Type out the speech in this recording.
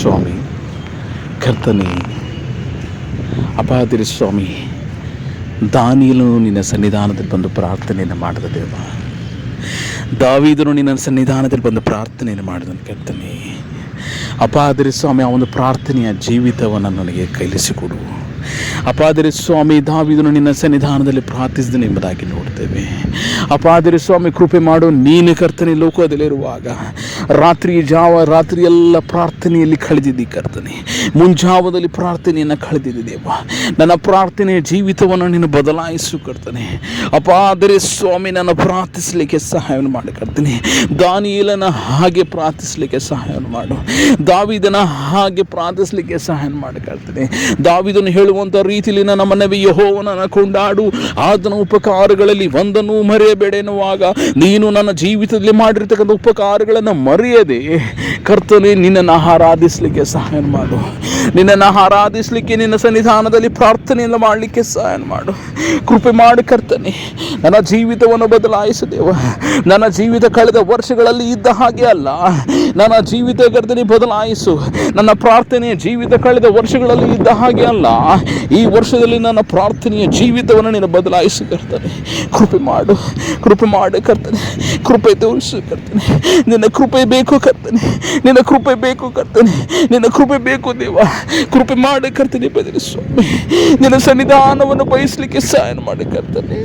ಸ್ವಾಮಿ, ಕರ್ತನೇ, ಅಪಾದಿರಿ ಸ್ವಾಮಿ, ದಾನಿಯೇಲನು ನಿನ್ನ ಸನ್ನಿಧಾನದಲ್ಲಿ ಬಂದು ಪ್ರಾರ್ಥನೆಯನ್ನು ಮಾಡಿದ ದೇವ, ದಾವೀದನು ನಿನ್ನ ಸನ್ನಿಧಾನದಲ್ಲಿ ಬಂದು ಪ್ರಾರ್ಥನೆಯನ್ನು ಮಾಡಿದನು ಕರ್ತನೇ. ಅಪಾದಿರಿ ಸ್ವಾಮಿ, ಆ ಒಂದು ಪ್ರಾರ್ಥನೆಯ ಜೀವಿತವನ್ನು ನನಗೆ ಕೈಲಿಸಿಕೊಡು. ಅಪಾದಿರಿ ಸ್ವಾಮಿ, ದಾವೀದನು ನಿನ್ನ ಸನ್ನಿಧಾನದಲ್ಲಿ ಪ್ರಾರ್ಥಿಸಿದನು ಎಂಬುದಾಗಿ ನೋಡ್ತೇವೆ. ಅಪಾದಿರಿ ಸ್ವಾಮಿ, ಕೃಪೆ ಮಾಡು. ನೀನು ಕರ್ತನೆ ಲೋಕದಲ್ಲಿರುವಾಗ ರಾತ್ರಿ ಎಲ್ಲ ಪ್ರಾರ್ಥನೆಯಲ್ಲಿ ಕಳೆದಿದ್ದಿ ಕರ್ತನೆ. ಮುಂಜಾವದಲ್ಲಿ ಪ್ರಾರ್ಥನೆಯನ್ನು ಕಳೆದಿದ್ದೆ ದೇವ. ನನ್ನ ಪ್ರಾರ್ಥನೆಯ ಜೀವಿತವನ್ನು ನೀನು ಬದಲಾಯಿಸು ಕರ್ತನೆ. ಅಪಾದಿರಿ ಸ್ವಾಮಿ, ನನ್ನ ಪ್ರಾರ್ಥಿಸಲಿಕ್ಕೆ ಸಹಾಯವನ್ನು ಮಾಡಿ ಕರ್ತನೆ. ದಾನಿಯೇಲನ ಹಾಗೆ ಪ್ರಾರ್ಥಿಸಲಿಕ್ಕೆ ಸಹಾಯವನ್ನು ಮಾಡು. ದಾವೀದನ ಹಾಗೆ ಪ್ರಾರ್ಥಿಸಲಿಕ್ಕೆ ಸಹಾಯ ಮಾಡಿ ಕರ್ತನೆ. ದಾವೀದನು ಹೇಳುವಂಥ ರೀತಿಯಲ್ಲಿ ನನ್ನ ಮನವಿ ಯೆಹೋವನನ್ನು ಕೊಂಡಾಡು, ಆತನ ಉಪಕಾರಗಳಲ್ಲಿ ಒಂದನ್ನು ಮರೆಯಬೇಡ ಎನ್ನುವಾಗ ನೀನು ನನ್ನ ಜೀವಿತದಲ್ಲಿ ಮಾಡಿರ್ತಕ್ಕಂಥ ಉಪಕಾರಗಳನ್ನು ಮರೆಯದೆ ಕರ್ತನೆ ನಿನ್ನನ್ನು ಆರಾಧಿಸಲಿಕ್ಕೆ ಸಹಾಯ ಮಾಡು. ನಿನ್ನನ್ನು ಆರಾಧಿಸಲಿಕ್ಕೆ ನಿನ್ನ ಸನ್ನಿಧಾನದಲ್ಲಿ ಪ್ರಾರ್ಥನೆಯನ್ನು ಮಾಡಲಿಕ್ಕೆ ಸಹಾಯ ಮಾಡು. ಕೃಪೆ ಮಾಡಿ ಕರ್ತನೆ. ನನ್ನ ಜೀವಿತವನ್ನು ಬದಲಾಯಿಸದೇವ. ನನ್ನ ಜೀವಿತ ಕಳೆದ ವರ್ಷಗಳಲ್ಲಿ ಇದ್ದ ಹಾಗೆ ಅಲ್ಲ, ನನ್ನ ಜೀವಿತ ಕರ್ತನೆ ಬದಲಾಯಿಸು. ನನ್ನ ಪ್ರಾರ್ಥನೆಯ ಜೀವಿತ ಕಳೆದ ವರ್ಷಗಳಲ್ಲಿ ಇದ್ದ ಹಾಗೆ ಅಲ್ಲ, ಈ ವರ್ಷದಲ್ಲಿ ನನ್ನ ಪ್ರಾರ್ಥನೆಯ ಜೀವಿತವನ್ನು ನೀನು ಬದಲಾಯಿಸು ಕರ್ತನೆ. ಕೃಪೆ ಮಾಡು ಕರ್ತನೆ. ಕೃಪೆ ತೋರಿಸು ಕರ್ತನೆ. ನಿನ್ನ ಕೃಪೆ ಬೇಕು ಕರ್ತನೆ. ನಿನ್ನ ಕೃಪೆ ಬೇಕು ಕರ್ತನೆ. ನಿನ್ನ ಕೃಪೆ ಬೇಕು ದೇವ. ಕೃಪೆ ಮಾಡಿ ಕರ್ತನೆ. ಬದಲಿ ಸ್ವಾಮಿ, ನಿನ್ನ ಸನ್ನಿಧಾನವನ್ನು ಬಯಸಲಿಕ್ಕೆ ಸಹಾಯ ಮಾಡಿ ಕರ್ತನೆ.